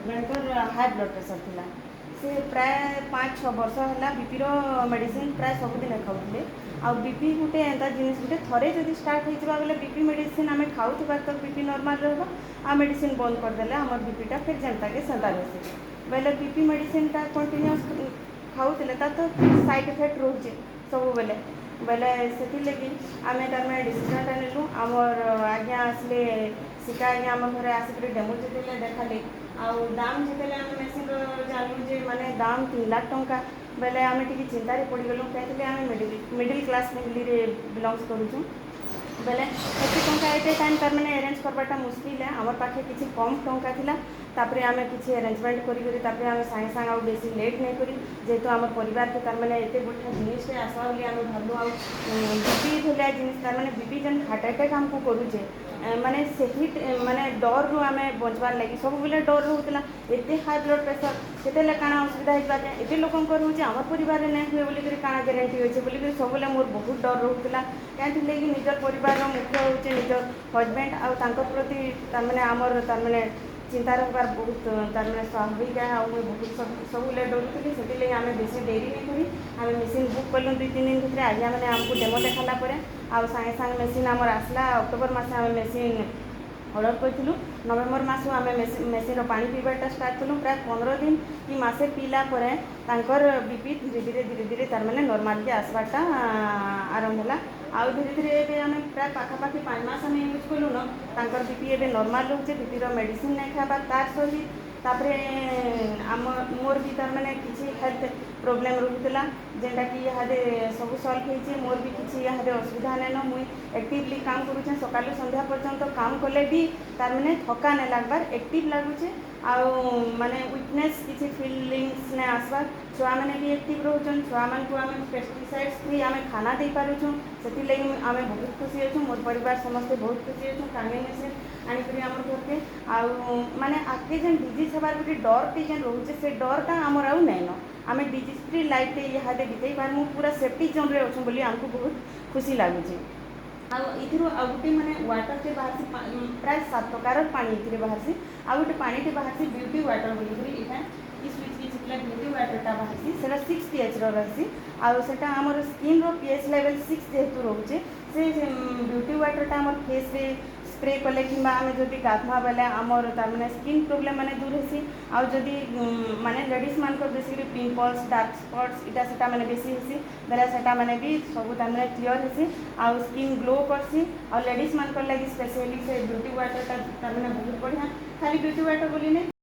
husband को high blood pressure थिला से प्राय 5-6 वर्ष है बीपी मेडिसिन प्राय सबुदिन खाऊे आ बीपी गोटे एंता जिनिस गोटे थरे जब स्टार्ट होता बेले बीपी मेडिसिन आम खाऊा तो बीपी नॉर्मल रहा मेडिसिन बंद करदे आम बीपीटा फिर जेनता के सेंता रही बेले बीपी मेडिसिनटा कंटिन्यूअस खाऊले तो साइड इफेक्ट रोचे सब बेले बेले से लगी आम तार डिसीजनटा नेलु आमर आज्ञा आसले शिका आज्ञा आम घर आसिक डेमो जो देखाले आउ दाम जिते आम मेसीन जानलु जे माने दाम 3 लाख टंका बेले आम टी चिंतार पड़गलु कहीं आम मिडिल क्लास फैमिली बिलंग्स करूँ बेले एत टंका एट टाइम तार मैंने अरेंज करवाटा मुस्किल है आम पाखे किसी कम टंका थिला तापरे आम किसी अरेंजमेंट करी सागे सागे आउ बेसी लेट नहीं करी जेहेतु आम परिवार के तार मैंने एत गोटे जिनिस आसवा बोली आम भावलु आ बीपी भलिया जिनिस तार मैंने बीपी जेन हार्ट अटैक आमको करुचे माने से माने डर रू आम बचवार लगी सब बेले डर रोला एत हाई ब्लड प्रेशर से काଣା असुविधा होता एत लोक रोचे आम परिवार नहीं हुए बोलिक काଣା ग्यारंटी अच्छे बोलिक सब मोर बहुत डर रोला कहीं निजर परिवार मुख्य होचे निजर हजबैंड आउ प्रति तार आमर तार चिंता रखबार बहुत तार स्वाभाविक है आ बहुत सब डरुली से आम बेसी डेरी नहीं करी आम मेसीन बुक कलु 2-3 दिन भर आज्ञा मैंने आमको डेमो देखाला आउ सागे सागे मेसीन आमर आसला अक्टोबर मस आम मेसीन ऑर्डर करूँ नवेम्बर मस आम मेसीन पानी पीवाटा स्टार्ट कलु प्राय 15 दिन कि मसे पीला बीपी धीरे धीरे तार मैंने नॉर्मल आसवाटा आरंभ है आउ धीरे धीरे ये आम प्राय पाखापाखि 5 मास आम यूज कलु न बीपी एवं नॉर्मल रोचे बीपी मेडिसिन नहीं खावा तार सहित तापरे आम मोर भी तार मैंने किसी हेल्थ प्रोब्लेम रोला जेनटा कि यहाँ सब सल्व होती मोर भी किसी यहाँ असुविधा नहीं न मुई एक्टिवली काम करुचे सका संध्या पर्यंत काम कले भी तार मैंने थका नहीं लगबार एक्टिव लगुचे आउ माने वीकनेस किसी फीलिंग्स नहीं आसबार छुआ मैंने भी एक्टिव रोचन छुआ मान को आम पेस्टिसाइड्स फ्री आम खाना दे पारुछूँ से आम बहुत खुशी अच्छुँ मोर परिवार समस्ते बहुत खुशी अच्छुँ कामिंग मेसीन आनिक आम घर के आउ माने आगे जेन डिजीज हबार गोटे डरटे जेन रोचे से डरटा आमर आउ नहीं न आम डिजीज फ्री लाइफ यहाँ बीते पार्मु पूरा सेफ्टी जोन रे अच्छुँ बोली आमको बहुत खुशी लगुच आउ गोटे मैंने वाटर से बाहर प्राय 7 प्रकार पानी ये बाहर आउ गोटे पानीटे बाहर ब्यूटी वाटर बोलिक यहाँ स्विच की चिपला ब्यूटी वाटरटा बाहर से 6 pH रही आउटा आमर स्किन pH लेवल 6 जेहेतु रोचे से ब्यूटी वाटरटा आम फेस रे स्प्रे कले कि आम जब गाधुआ बेले आमर तार मैंने स्किन प्रोब्लेम मैंने दूर हेसी आउ जदि माने लेडीज मान बेसिकली पिंपल्स डार्क स्पट्स इटा सेटा मैंने बेसी हेसी बेले सेटा मैंने भी सब तार मैंने क्लीयर हेसी आउ स्किन ग्लो करसी आउ लेडीज मान लगी स्पेशली से ब्यूटी वाटरटा तार मैंने बहुत बढ़िया खाली ब्यूटी वाटर बोली नहीं